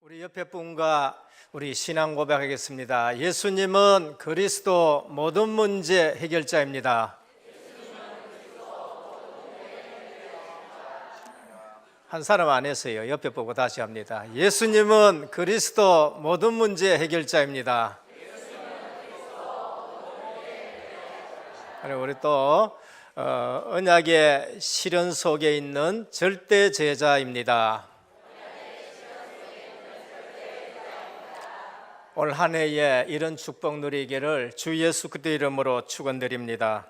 우리 옆에 분과 우리 신앙 고백하겠습니다. 예수님은 그리스도 모든 문제 해결자입니다. 한 사람 안 했어요. 옆에 보고 다시 합니다. 예수님은 그리스도 모든 문제 해결자입니다. 그리고 우리 또 언약의 실현 속에 있는 절대 제자입니다. 올 한 해에 이런 축복 누리기를 주 예수 그리스도 이름으로 축원드립니다.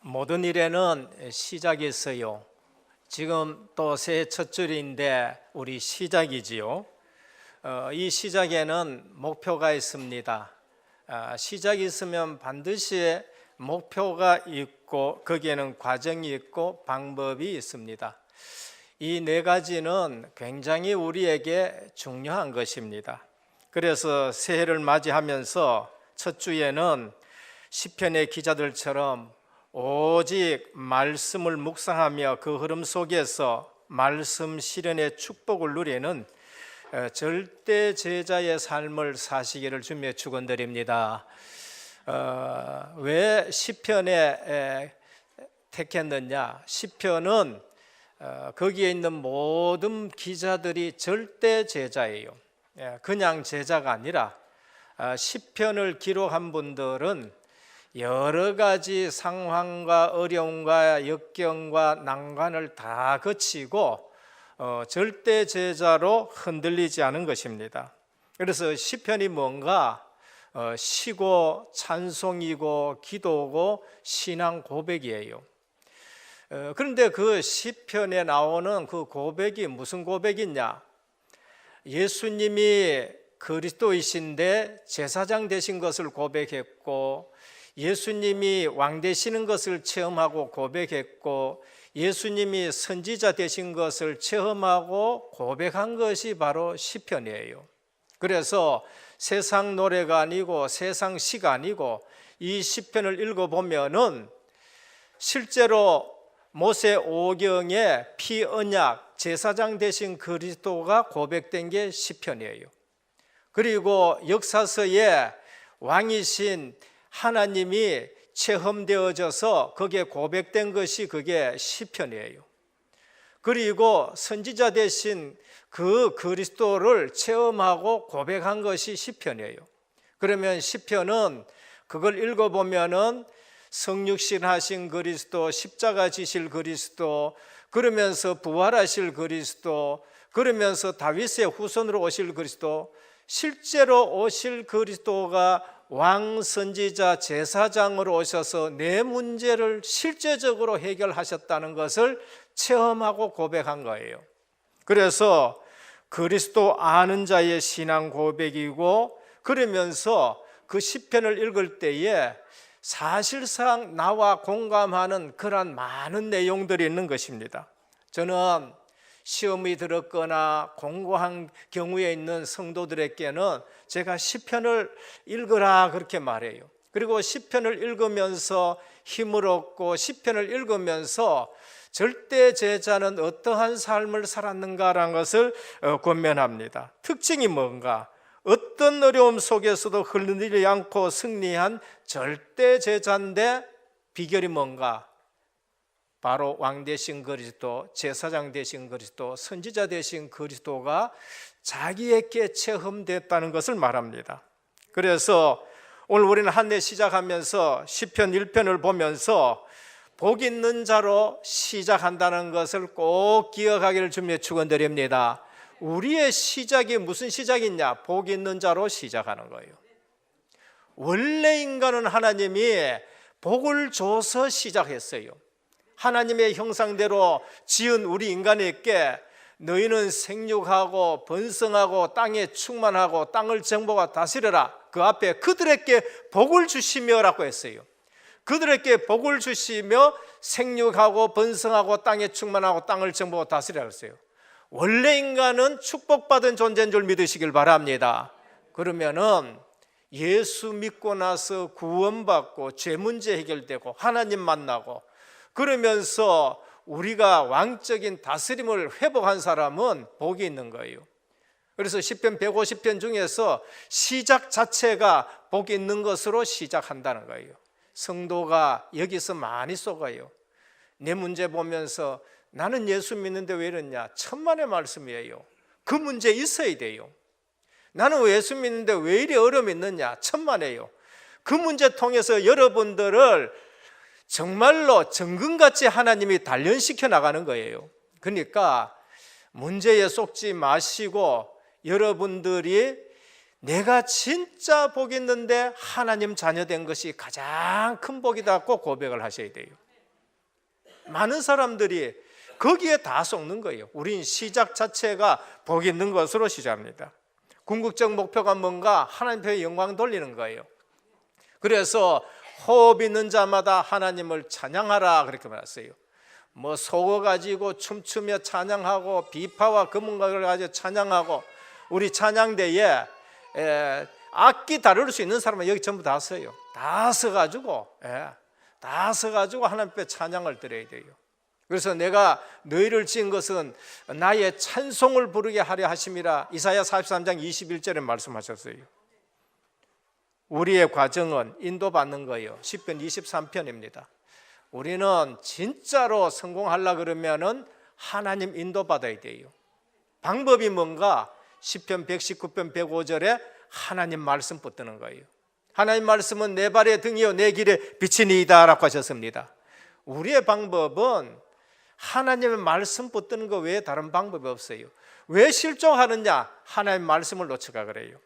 모든 일에는 시작이 있어요. 지금 또 새해 첫 주일인데 우리 시작이지요. 이 시작에는 목표가 있습니다. 시작이 있으면 반드시 목표가 있고 거기에는 과정이 있고 방법이 있습니다. 이 네 가지는 굉장히 우리에게 중요한 것입니다. 그래서 새해를 맞이하면서 첫 주에는 시편의 기자들처럼 오직 말씀을 묵상하며 그 흐름 속에서 말씀 실현의 축복을 누리는 절대 제자의 삶을 사시기를 주며 축원드립니다. 왜 시편에 택했느냐? 시편은 거기에 있는 모든 기자들이 절대 제자예요. 그냥 제자가 아니라 시편을 기록한 분들은 여러 가지 상황과 어려움과 역경과 난관을 다 거치고 절대 제자로 흔들리지 않은 것입니다. 그래서 시편이 뭔가 시고 찬송이고 기도고 신앙 고백이에요. 그런데 그 시편에 나오는 그 고백이 무슨 고백이냐? 예수님이 그리스도이신데 제사장 되신 것을 고백했고, 예수님이 왕 되시는 것을 체험하고 고백했고, 예수님이 선지자 되신 것을 체험하고 고백한 것이 바로 시편이에요. 그래서 세상 노래가 아니고 세상 시가 아니고 이 시편을 읽어보면은 실제로 모세 오경의 피언약 제사장 되신 그리스도가 고백된 게 시편이에요. 그리고 역사서에 왕이신 하나님이 체험되어져서 거기에 고백된 것이 그게 시편이에요. 그리고 선지자 되신 그 그리스도를 체험하고 고백한 것이 시편이에요. 그러면 시편은 그걸 읽어보면은 성육신 하신 그리스도, 십자가 지실 그리스도, 그러면서 부활하실 그리스도, 그러면서 다윗의 후손으로 오실 그리스도, 실제로 오실 그리스도가 왕, 선지자, 제사장으로 오셔서 내 문제를 실제적으로 해결하셨다는 것을 체험하고 고백한 거예요. 그래서 그리스도 아는 자의 신앙 고백이고, 그러면서 그 시편을 읽을 때에 사실상 나와 공감하는 그런 많은 내용들이 있는 것입니다. 저는 시험이 들었거나 공고한 경우에 있는 성도들에게는 제가 시편을 읽으라 그렇게 말해요. 그리고 시편을 읽으면서 힘을 얻고 시편을 읽으면서 절대 제자는 어떠한 삶을 살았는가라는 것을 권면합니다. 특징이 뭔가? 어떤 어려움 속에서도 흔들리지 않고 승리한 절대 제자인데 비결이 뭔가? 바로 왕 되신 그리스도, 제사장 되신 그리스도, 선지자 되신 그리스도가 자기에게 체험됐다는 것을 말합니다. 그래서 오늘 우리는 한 해 시작하면서 시편 1편을 보면서 복 있는 자로 시작한다는 것을 꼭 기억하기를 주님의 축원드립니다. 우리의 시작이 무슨 시작이냐? 복 있는 자로 시작하는 거예요. 원래 인간은 하나님이 복을 줘서 시작했어요. 하나님의 형상대로 지은 우리 인간에게 너희는 생육하고 번성하고 땅에 충만하고 땅을 정복하고 다스려라. 그 앞에 그들에게 복을 주시며라고 했어요. 그들에게 복을 주시며 생육하고 번성하고 땅에 충만하고 땅을 정복하고 다스리라 했어요. 원래 인간은 축복받은 존재인 줄 믿으시길 바랍니다. 그러면은 예수 믿고 나서 구원받고 죄 문제 해결되고 하나님 만나고 그러면서 우리가 왕적인 다스림을 회복한 사람은 복이 있는 거예요. 그래서 시편 150편 중에서 시작 자체가 복 있는 것으로 시작한다는 거예요. 성도가 여기서 많이 속아요. 내 문제 보면서 나는 예수 믿는데 왜 이러냐? 천만의 말씀이에요. 그 문제 있어야 돼요. 나는 왜 예수 믿는데 왜 이리 어려움이 있느냐? 천만에요. 그 문제 통해서 여러분들을 정말로 정금같이 하나님이 단련시켜 나가는 거예요. 그러니까 문제에 속지 마시고 여러분들이 내가 진짜 복 있는데 하나님 자녀된 것이 가장 큰 복이다 꼭 고백을 하셔야 돼요. 많은 사람들이 거기에 다 속는 거예요. 우린 시작 자체가 복 있는 것으로 시작합니다. 궁극적 목표가 뭔가? 하나님 앞에 영광 돌리는 거예요. 그래서 호흡 있는 자마다 하나님을 찬양하라 그렇게 말했어요. 뭐 속어가지고 춤추며 찬양하고 비파와 금은각을 가지고 찬양하고, 우리 찬양대에 악기 다룰 수 있는 사람은 여기 전부 다 서요. 다 서가지고 하나님 앞에 찬양을 드려야 돼요. 그래서 내가 너희를 지은 것은 나의 찬송을 부르게 하려 하심이라 이사야 43장 21절에 말씀하셨어요. 우리의 과정은 인도받는 거예요. 시편 23편입니다. 우리는 진짜로 성공하려고 그러면은 하나님 인도받아야 돼요. 방법이 뭔가? 시편 119편 105절에 하나님 말씀 붙드는 거예요. 하나님 말씀은 내 발의 등이요 내 길의 빛이니이다 라고 하셨습니다. 우리의 방법은 하나님의 말씀 붙드는 거 외에 다른 방법이 없어요. 왜 실종하느냐? 하나님의 말씀을 놓쳐가 그래요.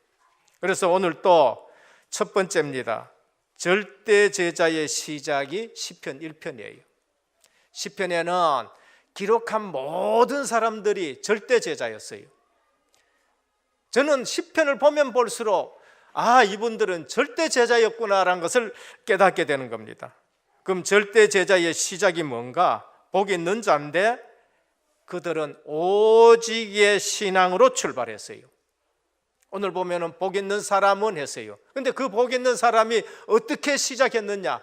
그래서 오늘 또 첫 번째입니다. 절대 제자의 시작이 시편 1편이에요. 시편에는 기록한 모든 사람들이 절대 제자였어요. 저는 시편을 보면 볼수록 이분들은 절대 제자였구나라는 것을 깨닫게 되는 겁니다. 그럼 절대 제자의 시작이 뭔가? 복 있는 자인데 그들은 오직의 신앙으로 출발했어요. 오늘 보면은 복 있는 사람은 했어요. 근데 그 복 있는 사람이 어떻게 시작했느냐?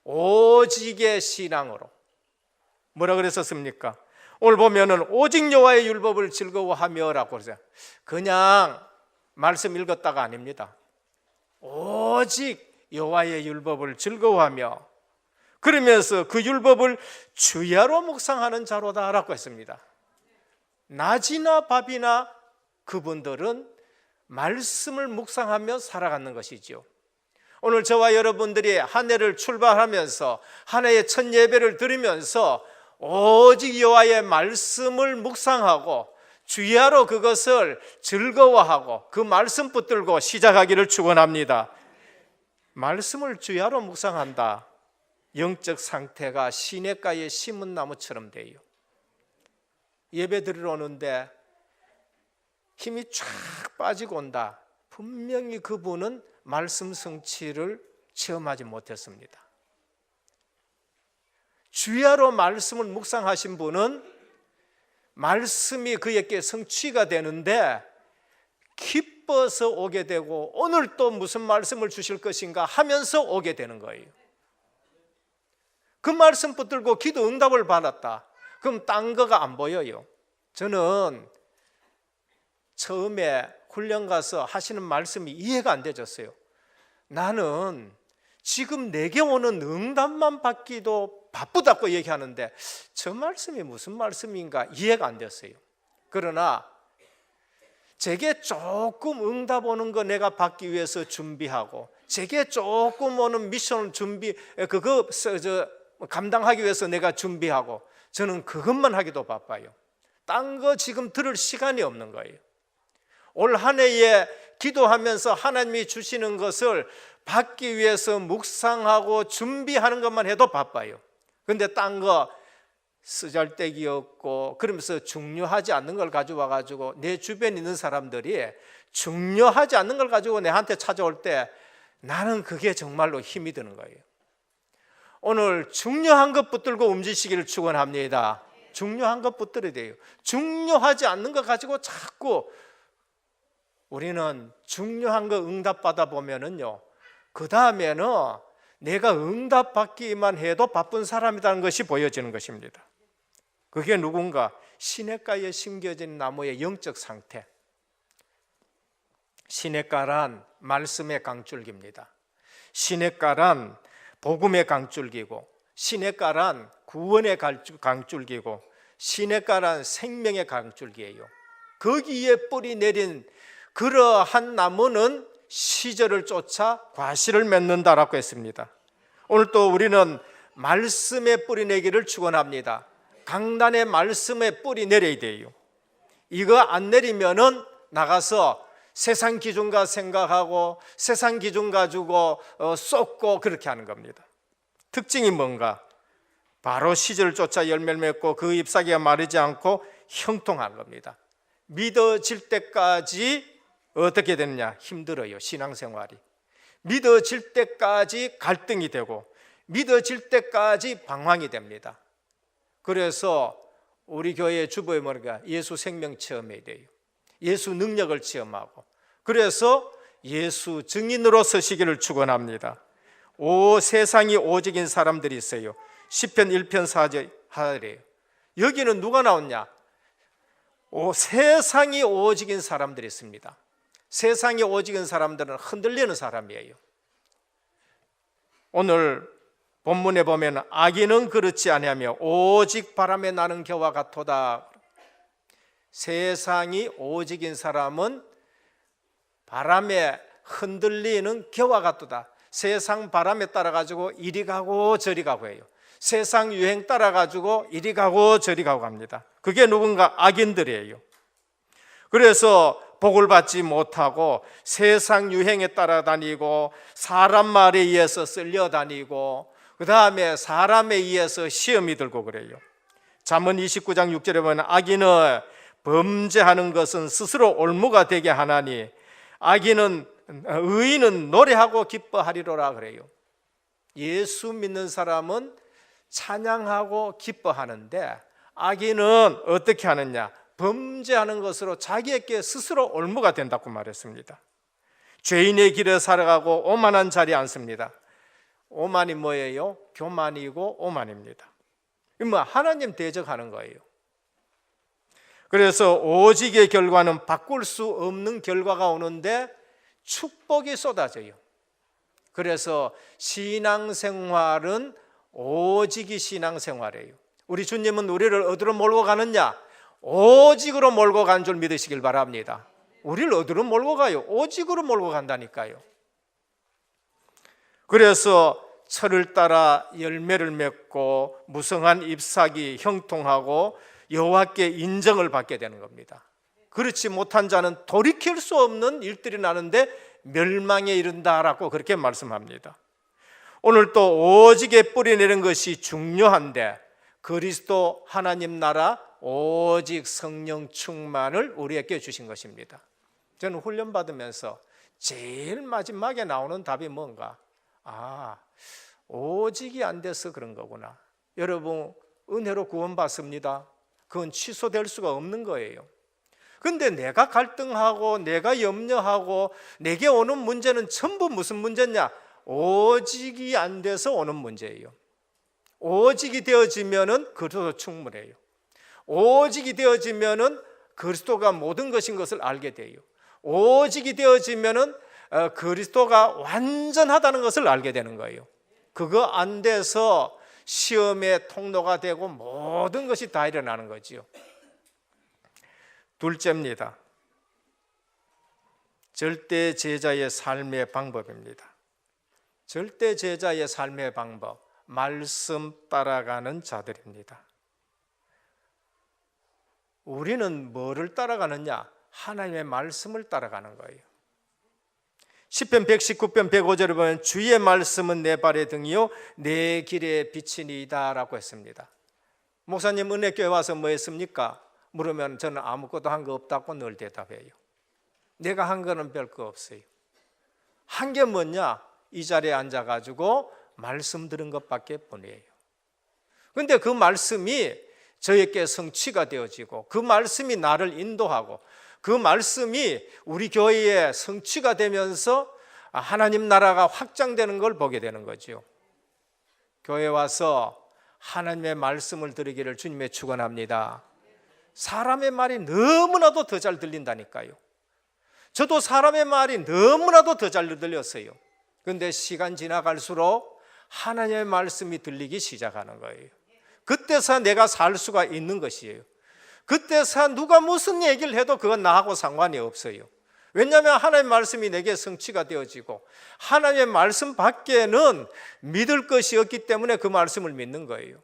오직의 신앙으로. 뭐라 그랬었습니까? 오늘 보면은 오직 여호와의 율법을 즐거워하며라고 그러죠. 그냥 말씀 읽었다가 아닙니다. 오직 여호와의 율법을 즐거워하며 그러면서 그 율법을 주야로 묵상하는 자로다라고 했습니다. 낮이나 밤이나 그분들은 말씀을 묵상하며 살아가는 것이죠. 오늘 저와 여러분들이 한 해를 출발하면서 한 해의 첫 예배를 드리면서 오직 여호와의 말씀을 묵상하고 주야로 그것을 즐거워하고 그 말씀 붙들고 시작하기를 축원합니다. 말씀을 주야로 묵상한다. 영적 상태가 시냇가에 심은 나무처럼 돼요. 예배 드리러 오는데 힘이 쫙 빠지고 온다. 분명히 그분은 말씀 성취를 체험하지 못했습니다. 주야로 말씀을 묵상하신 분은 말씀이 그에게 성취가 되는데 기뻐서 오게 되고 오늘 또 무슨 말씀을 주실 것인가 하면서 오게 되는 거예요. 그 말씀 붙들고 기도 응답을 받았다. 그럼 딴 거가 안 보여요. 저는 처음에 훈련 가서 하시는 말씀이 이해가 안 되졌어요. 나는 지금 내게 오는 응답만 받기도 바쁘다고 얘기하는데 저 말씀이 무슨 말씀인가 이해가 안 됐어요. 그러나 제게 조금 응답 오는 거 내가 받기 위해서 준비하고 제게 조금 오는 미션 준비 감당하기 위해서 내가 준비하고 저는 그것만 하기도 바빠요. 딴 거 지금 들을 시간이 없는 거예요. 올 한 해에 기도하면서 하나님이 주시는 것을 받기 위해서 묵상하고 준비하는 것만 해도 바빠요. 그런데 딴 거 쓰잘데기 없고 그러면서 중요하지 않는 걸 가져와 가지고 내 주변에 있는 사람들이 중요하지 않는 걸 가지고 내한테 찾아올 때 나는 그게 정말로 힘이 드는 거예요. 오늘 중요한 것 붙들고 움직이시기를 축원합니다. 중요한 것 붙들어야 돼요. 중요하지 않는 것 가지고 자꾸 우리는 중요한 거 응답받아 보면은요, 그 다음에는 내가 응답받기만 해도 바쁜 사람이라는 것이 보여지는 것입니다. 그게 누군가 시냇가에 심겨진 나무의 영적 상태. 시냇가란 말씀의 강줄기입니다. 시냇가란 복음의 강줄기고, 시냇가란 구원의 강줄기고, 시냇가란 생명의 강줄기예요. 거기에 뿌리 내린 그러한 나무는 시절을 쫓아 과실을 맺는다라고 했습니다. 오늘 또 우리는 말씀의 뿌리 내기를 축원합니다. 강단의 말씀의 뿌리 내려야 돼요. 이거 안 내리면은 나가서 세상 기준과 생각하고 세상 기준 가지고 쏟고 그렇게 하는 겁니다. 특징이 뭔가? 바로 시절을 쫓아 열매를 맺고 그 잎사귀가 마르지 않고 형통한 겁니다. 믿어질 때까지 어떻게 되느냐? 힘들어요, 신앙생활이. 믿어질 때까지 갈등이 되고 믿어질 때까지 방황이 됩니다. 그래서 우리 교회의 주보에 뭐니까 예수 생명 체험해야 돼요. 예수 능력을 체험하고, 그래서 예수 증인으로 서시기를 축원합니다. 세상이 오직인 사람들이 있어요. 시편 1편 4절 하래요. 여기는 누가 나왔냐? 세상이 오직인 사람들이 있습니다. 세상이 오직인 사람들은 흔들리는 사람이에요. 오늘 본문에 보면 악인은 그렇지 아니하며 오직 바람에 나는 겨와 같도다. 세상이 오직인 사람은 바람에 흔들리는 겨와 같도다. 세상 바람에 따라 가지고 이리 가고 저리 가고 해요. 세상 유행 따라 가지고 이리 가고 저리 가고 합니다. 그게 누군가 악인들이에요. 그래서 복을 받지 못하고 세상 유행에 따라다니고 사람 말에 의해서 쓸려다니고 그 다음에 사람에 의해서 시험이 들고 그래요. 잠언 29장 6절에 보면 악인은 범죄하는 것은 스스로 올무가 되게 하나니 의인은 노래하고 기뻐하리로라 그래요. 예수 믿는 사람은 찬양하고 기뻐하는데 악인은 어떻게 하느냐? 범죄하는 것으로 자기에게 스스로 올무가 된다고 말했습니다. 죄인의 길에 살아가고 오만한 자리에 앉습니다. 오만이 뭐예요? 교만이고 오만입니다. 하나님 대적하는 거예요. 그래서 오직의 결과는 바꿀 수 없는 결과가 오는데 축복이 쏟아져요. 그래서 신앙생활은 오직이 신앙생활이에요. 우리 주님은 우리를 어디로 몰고 가느냐? 오직으로 몰고 간 줄 믿으시길 바랍니다. 우리를 어디로 몰고 가요? 오직으로 몰고 간다니까요. 그래서 철을 따라 열매를 맺고 무성한 잎사귀 형통하고 여호와께 인정을 받게 되는 겁니다. 그렇지 못한 자는 돌이킬 수 없는 일들이 나는데 멸망에 이른다라고 그렇게 말씀합니다. 오늘 또 오직에 뿌리 내는 것이 중요한데 그리스도 하나님 나라 오직 성령 충만을 우리에게 주신 것입니다. 저는 훈련 받으면서 제일 마지막에 나오는 답이 뭔가? 오직이 안 돼서 그런 거구나. 여러분 은혜로 구원받습니다. 그건 취소될 수가 없는 거예요. 근데 내가 갈등하고 내가 염려하고 내게 오는 문제는 전부 무슨 문제냐? 오직이 안 돼서 오는 문제예요. 오직이 되어지면은 그리스도 충분해요. 오직이 되어지면은 그리스도가 모든 것인 것을 알게 돼요. 오직이 되어지면은 그리스도가 완전하다는 것을 알게 되는 거예요. 그거 안 돼서 시험의 통로가 되고 모든 것이 다 일어나는 거지요. 둘째입니다. 절대 제자의 삶의 방법입니다. 절대 제자의 삶의 방법, 말씀 따라가는 자들입니다. 우리는 뭐를 따라가느냐? 하나님의 말씀을 따라가는 거예요. 시편 119편 105절에 보면 주의 말씀은 내 발의 등이요 내 길의 빛이니이다 라고 했습니다. 목사님 은혜교회 와서 뭐 했습니까? 물으면 저는 아무것도 한 거 없다고 늘 대답해요. 내가 한 거는 별거 없어요. 한 게 뭐냐? 이 자리에 앉아가지고 말씀 들은 것밖에 뿐이에요. 그런데 그 말씀이 저에게 성취가 되어지고 그 말씀이 나를 인도하고 그 말씀이 우리 교회에 성취가 되면서 하나님 나라가 확장되는 걸 보게 되는 거죠. 교회 와서 하나님의 말씀을 들으기를 주님의 축원합니다. 사람의 말이 너무나도 더 잘 들린다니까요. 저도 사람의 말이 너무나도 더 잘 들렸어요. 그런데 시간 지나갈수록 하나님의 말씀이 들리기 시작하는 거예요. 그때서 내가 살 수가 있는 것이에요. 그때서 누가 무슨 얘기를 해도 그건 나하고 상관이 없어요. 왜냐하면 하나님의 말씀이 내게 성취가 되어지고 하나님의 말씀 밖에는 믿을 것이 없기 때문에 그 말씀을 믿는 거예요.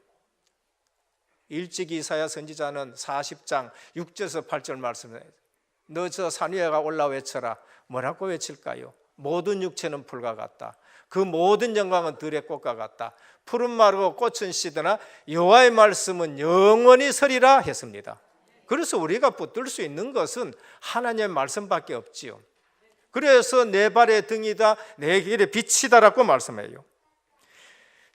일찍 이사야 선지자는 40장 6절에서 8절 말씀에 너 저 산 위에가 올라 외쳐라. 뭐라고 외칠까요? 모든 육체는 풀과 같다. 그 모든 영광은 들의 꽃과 같다. 푸른 마르고 꽃은 시드나 여호와의 말씀은 영원히 서리라 했습니다. 그래서 우리가 붙들 수 있는 것은 하나님의 말씀밖에 없지요. 그래서 내 발의 등이다 내 길의 빛이다라고 말씀해요.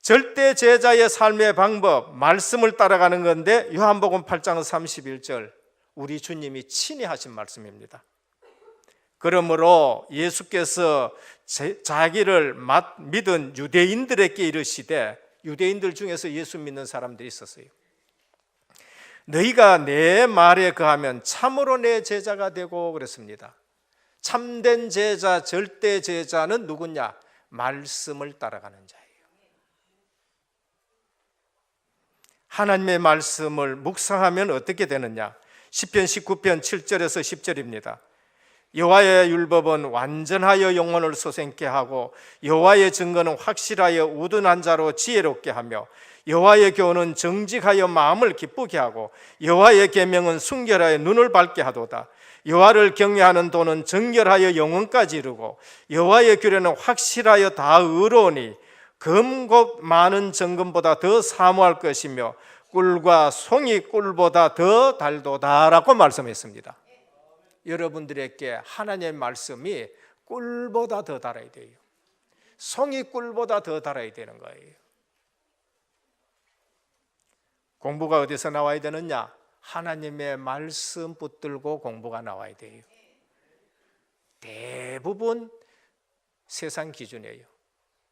절대 제자의 삶의 방법, 말씀을 따라가는 건데 요한복음 8장 31절 우리 주님이 친히 하신 말씀입니다. 그러므로 예수께서 자기를 믿은 유대인들에게 이르시되, 유대인들 중에서 예수 믿는 사람들이 있었어요. 너희가 내 말에 거하면 참으로 내 제자가 되고 그랬습니다. 참된 제자, 절대 제자는 누구냐? 말씀을 따라가는 자예요. 하나님의 말씀을 묵상하면 어떻게 되느냐? 시편 19편 7절에서 10절입니다. 여호와의 율법은 완전하여 영혼을 소생케 하고 여호와의 증거는 확실하여 우둔한 자로 지혜롭게 하며 여호와의 교훈은 정직하여 마음을 기쁘게 하고 여호와의 계명은 순결하여 눈을 밝게 하도다. 여호와를 경외하는 도는 정결하여 영혼까지 이르고 여호와의 규례는 확실하여 다 의로우니 금곱 많은 정금보다 더 사모할 것이며 꿀과 송이 꿀보다 더 달도다라고 말씀했습니다. 여러분들에게 하나님의 말씀이 꿀보다 더 달아야 돼요. 송이 꿀보다 더 달아야 되는 거예요. 공부가 어디서 나와야 되느냐? 하나님의 말씀 붙들고 공부가 나와야 돼요. 대부분 세상 기준이에요.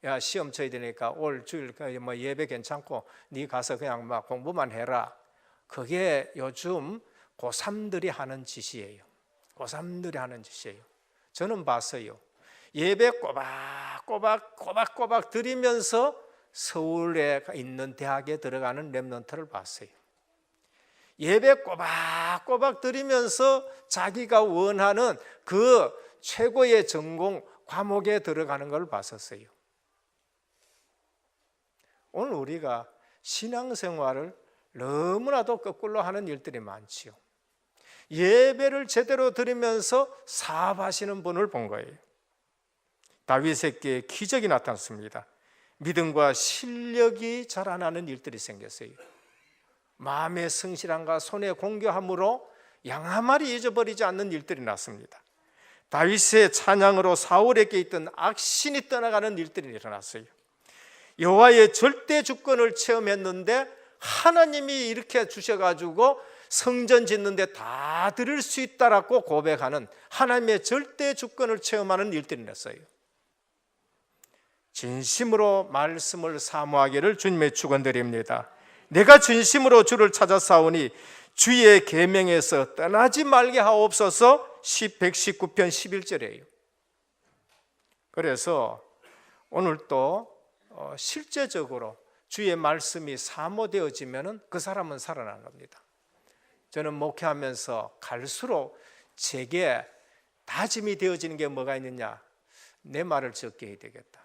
야, 시험 쳐야 되니까 올 주일 뭐 예배 괜찮고 네 가서 그냥 막 공부만 해라. 그게 요즘 고3들이 하는 짓이에요. 고3들이 하는 짓이에요. 저는 봤어요. 예배 꼬박꼬박 드리면서 서울에 있는 대학에 들어가는 랩런트를 봤어요. 예배 꼬박꼬박 드리면서 자기가 원하는 그 최고의 전공 과목에 들어가는 걸 봤었어요. 오늘 우리가 신앙생활을 너무나도 거꾸로 하는 일들이 많지요. 예배를 제대로 드리면서 사업하시는 분을 본 거예요. 다윗에게 기적이 나타났습니다. 믿음과 실력이 자라나는 일들이 생겼어요. 마음의 성실함과 손의 공교함으로 양 한 마리 잊어버리지 않는 일들이 났습니다. 다윗의 찬양으로 사울에게 있던 악신이 떠나가는 일들이 일어났어요. 여호와의 절대 주권을 체험했는데 하나님이 이렇게 주셔가지고 성전 짓는데 다 드릴 수 있다라고 고백하는 하나님의 절대 주권을 체험하는 일들이 났어요. 진심으로 말씀을 사모하기를 주님의 축원드립니다. 내가 진심으로 주를 찾아 싸우니 주의 계명에서 떠나지 말게 하옵소서. 119편 11절이에요. 그래서 오늘 또 실제적으로 주의 말씀이 사모되어지면 그 사람은 살아나는 겁니다. 저는 목회하면서 갈수록 제게 다짐이 되어지는 게 뭐가 있느냐? 내 말을 적게 해야 되겠다.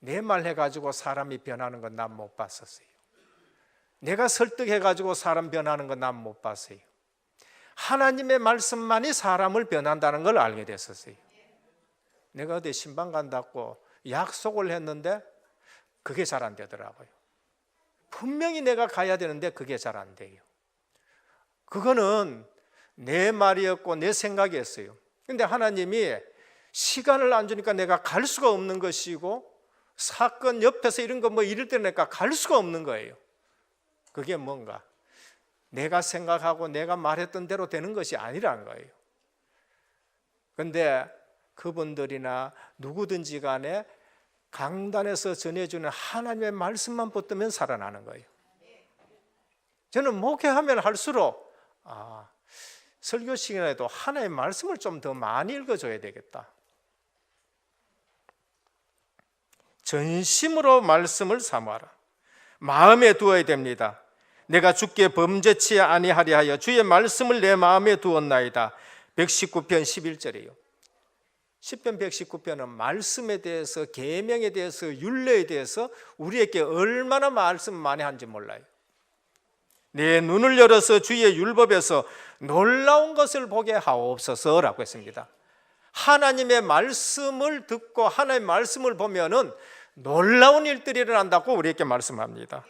내 말 해가지고 사람이 변하는 건 난 못 봤었어요. 내가 설득해가지고 사람 변하는 건 난 못 봤어요. 하나님의 말씀만이 사람을 변한다는 걸 알게 됐었어요. 내가 어디 신방 간다고 약속을 했는데 그게 잘 안 되더라고요. 분명히 내가 가야 되는데 그게 잘 안 돼요. 그거는 내 말이었고 내 생각이었어요. 근데 하나님이 시간을 안 주니까 내가 갈 수가 없는 것이고 사건 옆에서 이런 거 뭐 이럴 때 내가 갈 수가 없는 거예요. 그게 뭔가 내가 생각하고 내가 말했던 대로 되는 것이 아니라는 거예요. 그런데 그분들이나 누구든지 간에 강단에서 전해주는 하나님의 말씀만 붙들면 살아나는 거예요. 저는 목회하면 할수록 설교 시간에도 하나님의 말씀을 좀 더 많이 읽어줘야 되겠다. 전심으로 말씀을 사모하라. 마음에 두어야 됩니다. 내가 주께 범죄치 아니하리 하여 주의 말씀을 내 마음에 두었나이다. 119편 11절이에요. 시편 119편은 말씀에 대해서, 계명에 대해서, 율례에 대해서 우리에게 얼마나 말씀 많이 하는지 몰라요. 내 눈을 열어서 주의 율법에서 놀라운 것을 보게 하옵소서라고 했습니다. 하나님의 말씀을 듣고 하나님의 말씀을 보면은 놀라운 일들이 일어난다고 우리에게 말씀합니다.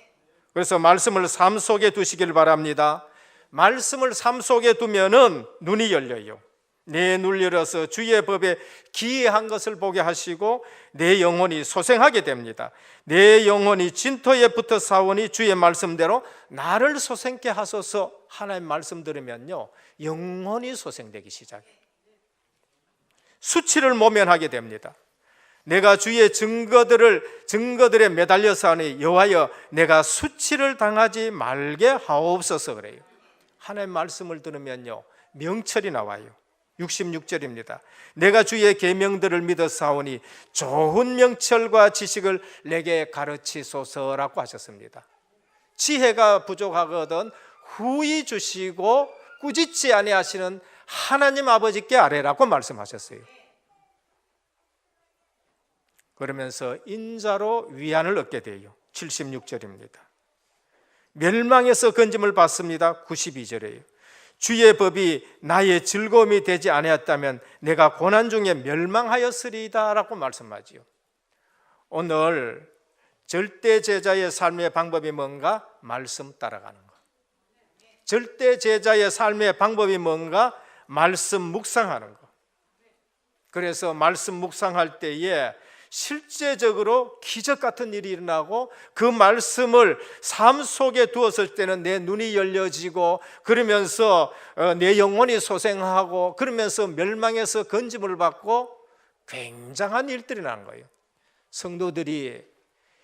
그래서 말씀을 삶 속에 두시길 바랍니다. 말씀을 삶 속에 두면은 눈이 열려요. 내 눈을 열어서 주의 법에 기이한 것을 보게 하시고 내 영혼이 소생하게 됩니다. 내 영혼이 진토에 붙어 싸우니 주의 말씀대로 나를 소생케 하소서. 하나님 말씀 들으면요, 영혼이 소생되기 시작해요. 수치를 모면하게 됩니다. 내가 주의 증거들에 매달려서 하니 여호와여 내가 수치를 당하지 말게 하옵소서 그래요. 하나님 말씀을 들으면요, 명철이 나와요. 66절입니다. 내가 주의 계명들을 믿어 싸우니 좋은 명철과 지식을 내게 가르치소서라고 하셨습니다. 지혜가 부족하거든 후히 주시고 꾸짖지 아니하시는 하나님 아버지께 아뢰라고 말씀하셨어요. 그러면서 인자로 위안을 얻게 돼요. 76절입니다. 멸망에서 건짐을 받습니다. 92절이에요. 주의 법이 나의 즐거움이 되지 아니었다면 내가 고난 중에 멸망하였으리이다 라고 말씀하지요. 오늘 절대 제자의 삶의 방법이 뭔가? 말씀 따라가는 것. 절대 제자의 삶의 방법이 뭔가? 말씀 묵상하는 것. 그래서 말씀 묵상할 때에 실제적으로 기적 같은 일이 일어나고 그 말씀을 삶 속에 두었을 때는 내 눈이 열려지고 그러면서 내 영혼이 소생하고 그러면서 멸망에서 건짐을 받고 굉장한 일들이 나는 거예요. 성도들이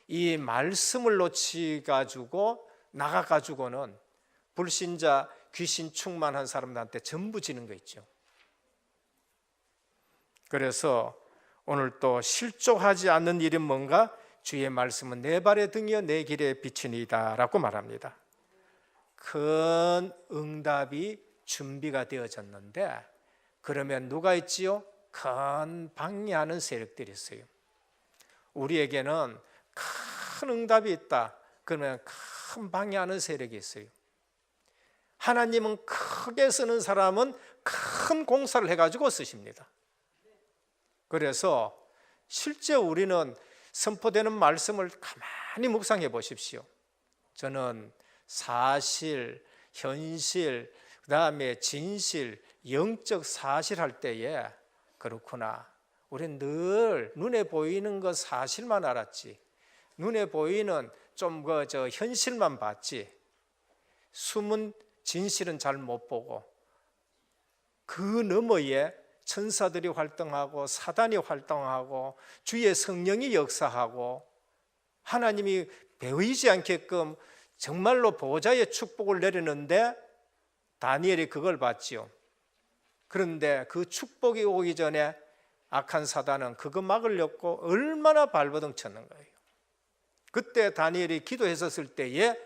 이 말씀을 놓치가지고 나가가지고는 불신자, 귀신 충만한 사람들한테 전부 지는 거 있죠. 그래서 오늘 또 실족하지 않는 일은 뭔가? 주의 말씀은 내 발의 등이여 내 길에 비치니이다 라고 말합니다. 큰 응답이 준비가 되어졌는데 그러면 누가 있지요? 큰 방해하는 세력들이 있어요. 우리에게는 큰 응답이 있다. 그러면 큰 방해하는 세력이 있어요. 하나님은 크게 쓰는 사람은 큰 공사를 해가지고 쓰십니다. 그래서 실제 우리는 선포되는 말씀을 가만히 묵상해 보십시오. 저는 사실, 현실, 그 다음에 진실, 영적 사실 할 때에 그렇구나. 우리는 늘 눈에 보이는 것 사실만 알았지. 눈에 보이는 좀 현실만 봤지. 숨은 진실은 잘 못 보고 그 너머에 천사들이 활동하고 사단이 활동하고 주의 성령이 역사하고 하나님이 배우이지 않게끔 정말로 보호자의 축복을 내리는데 다니엘이 그걸 봤지요. 그런데 그 축복이 오기 전에 악한 사단은 그거 막으려고 얼마나 발버둥 쳤는 거예요. 그때 다니엘이 기도했었을 때에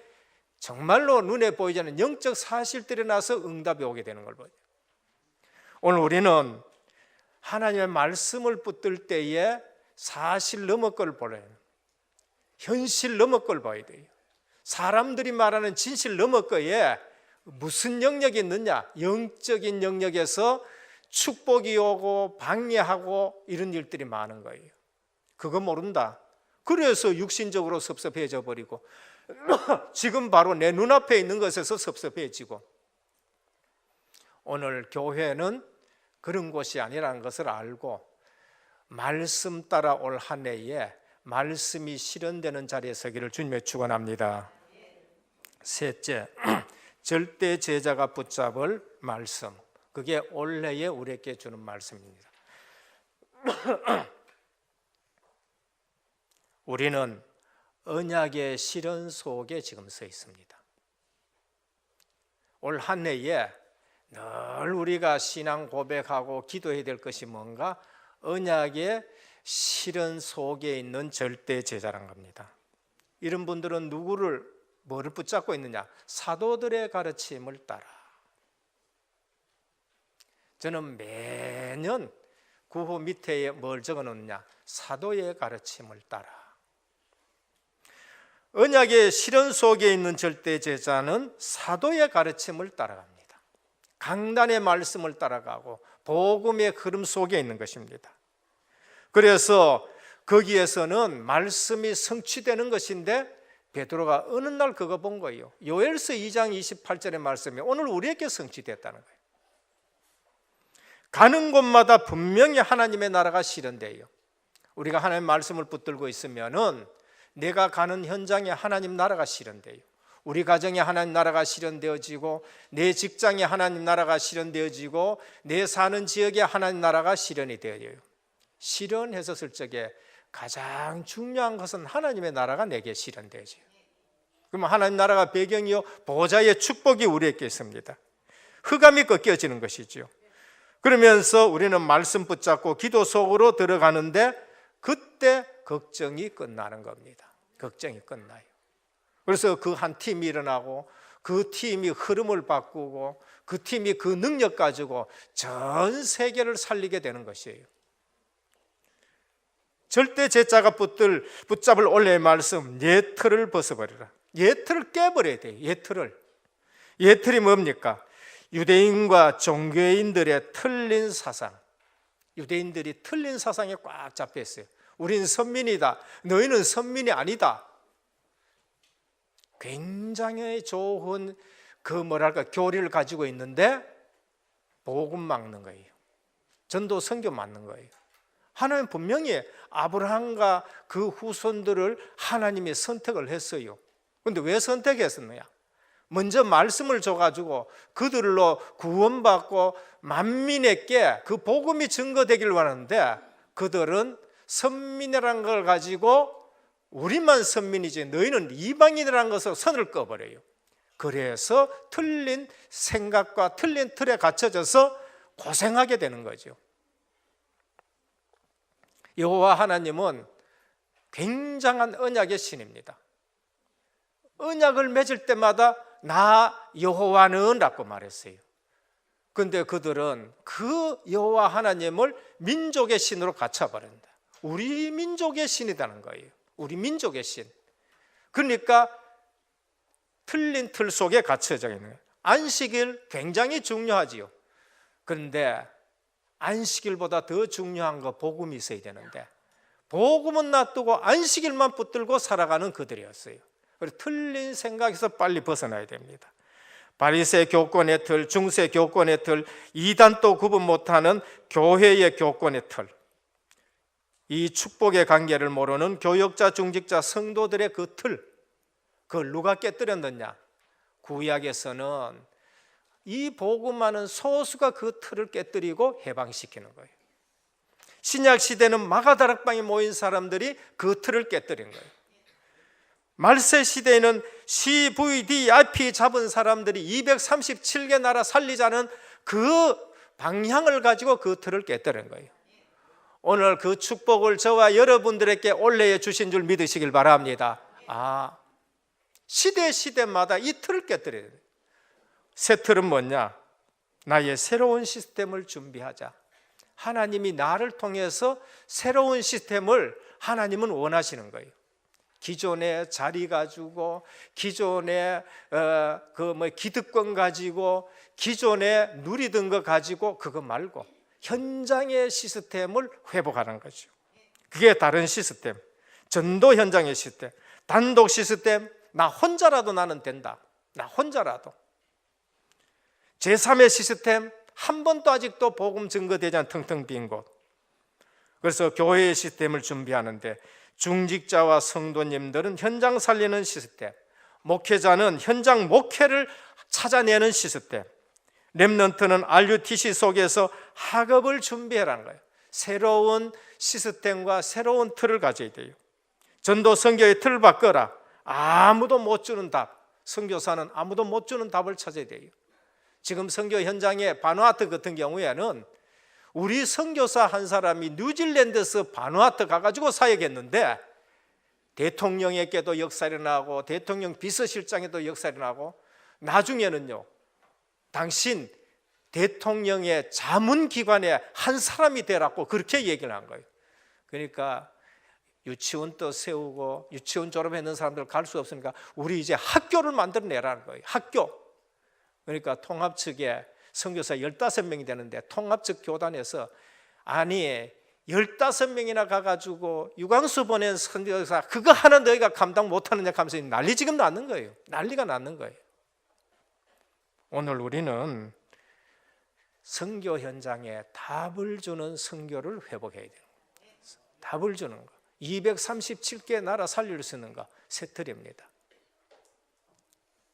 정말로 눈에 보이지 않는 영적 사실들이 나서 응답이 오게 되는 걸 보죠. 오늘 우리는 하나님의 말씀을 붙들 때에 사실 넘어 걸 보래요. 현실 넘어 걸 봐야 돼요. 사람들이 말하는 진실 넘어 거에 무슨 영역이 있느냐? 영적인 영역에서 축복이 오고 방해하고 이런 일들이 많은 거예요. 그거 모른다. 그래서 육신적으로 섭섭해져 버리고 지금 바로 내 눈앞에 있는 것에서 섭섭해지고 오늘 교회는 그런 곳이 아니라는 것을 알고 말씀 따라 올 한 해에 말씀이 실현되는 자리에 서기를 주님의 축원합니다. 셋째, 절대 제자가 붙잡을 말씀. 그게 올해에 우리에게 주는 말씀입니다. 우리는 언약의 실현 속에 지금 서 있습니다. 올 한 해에 늘 우리가 신앙 고백하고 기도해야 될 것이 뭔가? 언약의 실현 속에 있는 절대 제자란 겁니다. 이런 분들은 뭐를 붙잡고 있느냐? 사도들의 가르침을 따라. 저는 매년 구호 밑에 뭘 적어 놓느냐? 사도의 가르침을 따라. 언약의 실현 속에 있는 절대 제자는 사도의 가르침을 따라갑니다. 강단의 말씀을 따라가고 복음의 흐름 속에 있는 것입니다. 그래서 거기에서는 말씀이 성취되는 것인데 베드로가 어느 날 그거 본 거예요. 요엘서 2장 28절의 말씀이 오늘 우리에게 성취됐다는 거예요. 가는 곳마다 분명히 하나님의 나라가 실현돼요. 우리가 하나님의 말씀을 붙들고 있으면은 내가 가는 현장에 하나님 나라가 실현돼요. 우리 가정에 하나님 나라가 실현되어지고 내 직장에 하나님 나라가 실현되어지고 내 사는 지역에 하나님 나라가 실현이 되어요. 실현했었을 적에 가장 중요한 것은 하나님의 나라가 내게 실현되어져요. 그러면 하나님 나라가 배경이요 보좌의 축복이 우리에게 있습니다. 흑암이 꺾여지는 것이죠. 그러면서 우리는 말씀 붙잡고 기도 속으로 들어가는데 그때 걱정이 끝나는 겁니다. 걱정이 끝나요. 그래서 그 한 팀이 일어나고 그 팀이 흐름을 바꾸고 그 팀이 그 능력 가지고 전 세계를 살리게 되는 것이에요. 절대 제자가 붙잡을 원래의 말씀, 예틀을 벗어버리라. 예틀을 깨버려야 돼요. 예틀이 뭡니까? 유대인과 종교인들의 틀린 사상. 유대인들이 틀린 사상에 꽉 잡혀 있어요. 우린 선민이다. 너희는 선민이 아니다. 굉장히 좋은 교리를 가지고 있는데 복음 막는 거예요. 전도 선교 막는 거예요. 하나님 분명히 아브라함과 그 후손들을 하나님이 선택을 했어요. 그런데 왜 선택했었느냐? 먼저 말씀을 줘가지고 그들로 구원받고 만민에게 그 복음이 증거되길 원하는데 그들은 선민이라는 걸 가지고 우리만 선민이지 너희는 이방인이라는 것을 선을 꺼버려요. 그래서 틀린 생각과 틀린 틀에 갇혀져서 고생하게 되는 거죠. 여호와 하나님은 굉장한 언약의 신입니다. 언약을 맺을 때마다 나 여호와는 라고 말했어요. 그런데 그들은 그 여호와 하나님을 민족의 신으로 갖춰버린다. 우리 민족의 신이라는 거예요. 우리 민족의 신. 그러니까 틀린 틀 속에 갇혀져 있는 거예요. 안식일 굉장히 중요하지요. 그런데 안식일보다 더 중요한 거 복음이 있어야 되는데 복음은 놔두고 안식일만 붙들고 살아가는 그들이었어요. 그래서 틀린 생각에서 빨리 벗어나야 됩니다. 바리새 교권의 틀, 중세 교권의 틀, 이단도 구분 못하는 교회의 교권의 틀, 이 축복의 관계를 모르는 교역자, 중직자, 성도들의 그 틀, 그걸 누가 깨뜨렸느냐? 구약에서는 이 복음만은 소수가 그 틀을 깨뜨리고 해방시키는 거예요. 신약 시대는 마가다락방에 모인 사람들이 그 틀을 깨뜨린 거예요. 말세 시대에는 CVDIP 잡은 사람들이 237개 나라 살리자는 그 방향을 가지고 그 틀을 깨뜨린 거예요. 오늘 그 축복을 저와 여러분들에게 올려해 주신 줄 믿으시길 바랍니다. 시대마다 이 틀을 깨뜨려야 돼요. 새 틀은 뭐냐? 나의 새로운 시스템을 준비하자. 하나님이 나를 통해서 새로운 시스템을 하나님은 원하시는 거예요. 기존의 자리 가지고 기존의 기득권 가지고 기존에 누리던 거 가지고 그거 말고 현장의 시스템을 회복하는 거죠. 그게 다른 시스템, 전도 현장의 시스템, 단독 시스템, 나 혼자라도 나는 된다. 나 혼자라도. 제3의 시스템, 한 번도 아직도 복음 증거되지 않은 텅텅 빈 곳. 그래서 교회의 시스템을 준비하는데 중직자와 성도님들은 현장 살리는 시스템, 목회자는 현장 목회를 찾아내는 시스템, 렘넌트는 RUTC 속에서 학업을 준비하라는 거예요. 새로운 시스템과 새로운 틀을 가져야 돼요. 전도 선교의 틀을 바꿔라. 아무도 못 주는 답, 선교사는 아무도 못 주는 답을 찾아야 돼요. 지금 선교 현장의 바누아투 같은 경우에는 우리 선교사 한 사람이 뉴질랜드에서 바누아투 가가지고 사역했는데 대통령에게도 역살이 나고 대통령 비서실장에도 역살이 나고 나중에는요, 당신 대통령의 자문기관의 한 사람이 되라고 그렇게 얘기를 한 거예요. 그러니까 유치원도 세우고 유치원 졸업했는 사람들 갈 수 없으니까 우리 이제 학교를 만들어내라는 거예요. 학교. 그러니까 통합 측에 선교사 15명이 되는데 통합 측 교단에서 아니 15명이나 가가지고 유광수 보낸 선교사 그거 하나 너희가 감당 못하느냐 하면서 난리 지금 났는 거예요. 난리가 났는 거예요. 오늘 우리는 선교 현장에 답을 주는 선교를 회복해야 돼요. 답을 주는 거. 237개 나라 살릴 수 있는 거 세틀입니다.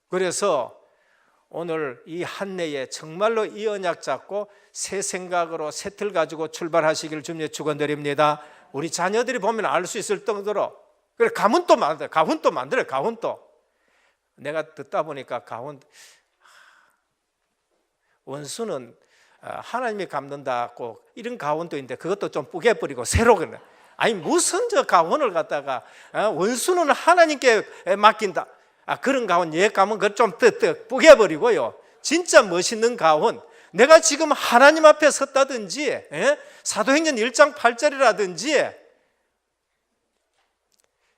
그래서 오늘 이 한 해에 정말로 이 언약 잡고 새 생각으로 세틀 가지고 출발하시길 주님의 축원드립니다. 우리 자녀들이 보면 알 수 있을 정도로. 그래 가문도 만들어요. 가훈도 만들어요. 가훈도. 내가 듣다 보니까 가훈 원수는 하나님이 갚는다고 이런 가훈도 있는데 그것도 좀 뿌개버리고 새로 그래. 아니 무슨 저 가훈을 갖다가 원수는 하나님께 맡긴다. 그런 가훈 옛 가문 그걸 좀 뿌개버리고요. 진짜 멋있는 가훈. 내가 지금 하나님 앞에 섰다든지 사도행전 1장 8절이라든지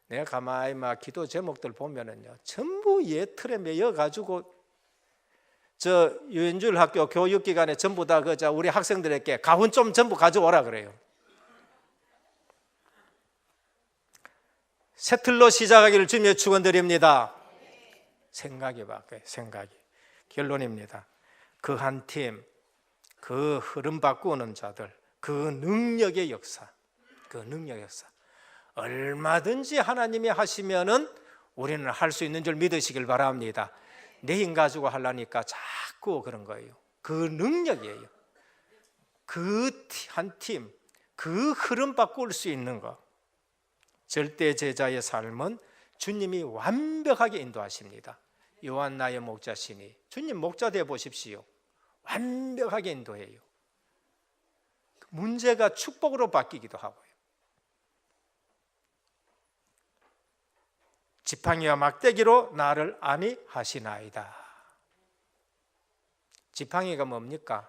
내가 가만히 막 기도 제목들 보면은요 전부 옛 틀에 매여 가지고 저 유엔줄 학교 교육기관에 전부 다 그 우리 학생들에게 가훈 좀 전부 가져오라 그래요. 세틀로 시작하기를 주님의 축원드립니다. 생각이 바뀌어요. 생각이. 결론입니다. 그 한 팀, 그 흐름 바꾸는 자들, 그 능력의 역사, 그 능력의 역사 얼마든지 하나님이 하시면은 우리는 할 수 있는 줄 믿으시길 바랍니다. 내 힘 가지고 하려니까 자꾸 그런 거예요. 그 능력이에요. 그 한 팀, 그 흐름 바꿀 수 있는 거. 절대 제자의 삶은 주님이 완벽하게 인도하십니다. 요한 나의 목자시니 주님 목자 되어 보십시오. 완벽하게 인도해요. 문제가 축복으로 바뀌기도 하고요. 지팡이와 막대기로 나를 안위하시나이다. 지팡이가 뭡니까?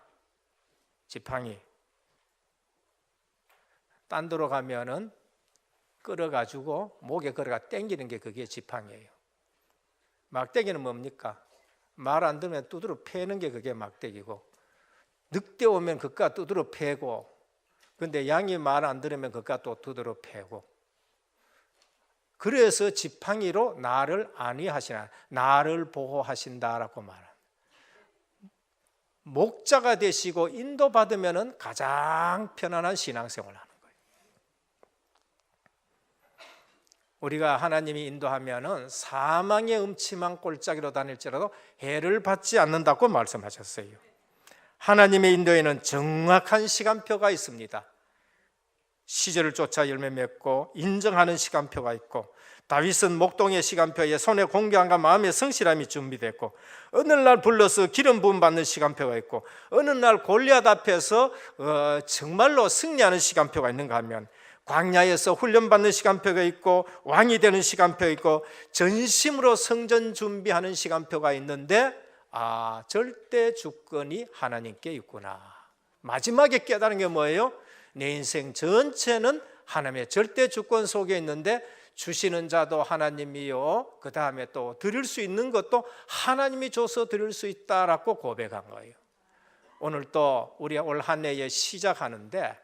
지팡이 딴 데로 가면은 끌어가지고 목에 걸어가 당기는 게 그게 지팡이에요. 막대기는 뭡니까? 말 안 들으면 두드러 패는 게 그게 막대기고, 늑대 오면 그까 두드러 패고, 근데 양이 말 안 들으면 그까 또 두드러 패고. 그래서 지팡이로 나를 안위하시나, 나를 보호하신다라고 말합니다. 목자가 되시고 인도받으면 가장 편안한 신앙생활을 하는 거예요. 우리가 하나님이 인도하면 사망의 음침한 골짜기로 다닐지라도 해를 받지 않는다고 말씀하셨어요. 하나님의 인도에는 정확한 시간표가 있습니다. 시절을 쫓아 열매 맺고 인정하는 시간표가 있고, 다윗은 목동의 시간표에 손에 공경함과 마음의 성실함이 준비됐고, 어느 날 불러서 기름 부음 받는 시간표가 있고, 어느 날 골리앗 앞에서 정말로 승리하는 시간표가 있는가 하면, 광야에서 훈련받는 시간표가 있고, 왕이 되는 시간표가 있고, 전심으로 성전 준비하는 시간표가 있는데, 절대 주권이 하나님께 있구나. 마지막에 깨달은 게 뭐예요? 내 인생 전체는 하나님의 절대 주권 속에 있는데, 주시는 자도 하나님이요, 그 다음에 또 드릴 수 있는 것도 하나님이 줘서 드릴 수 있다라고 고백한 거예요. 오늘 또 우리 올 한 해에 시작하는데,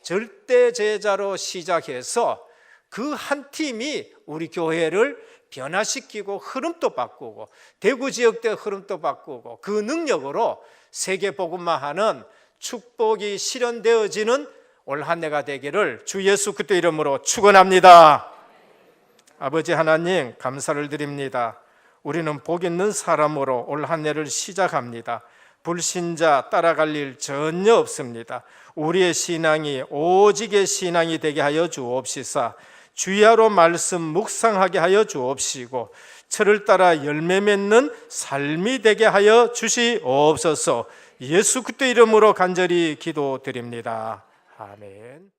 절대 제자로 시작해서 그 한 팀이 우리 교회를 변화시키고 흐름도 바꾸고, 대구 지역대 흐름도 바꾸고, 그 능력으로 세계 복음화하는 축복이 실현되어지는 올 한 해가 되기를 주 예수 그리스도 이름으로 축원합니다. 아버지 하나님, 감사를 드립니다. 우리는 복 있는 사람으로 올 한 해를 시작합니다. 불신자 따라갈 일 전혀 없습니다. 우리의 신앙이 오직의 신앙이 되게 하여 주옵시사. 주야로 말씀 묵상하게 하여 주옵시고, 철을 따라 열매 맺는 삶이 되게 하여 주시옵소서. 예수 그리스도 이름으로 간절히 기도드립니다. 아멘.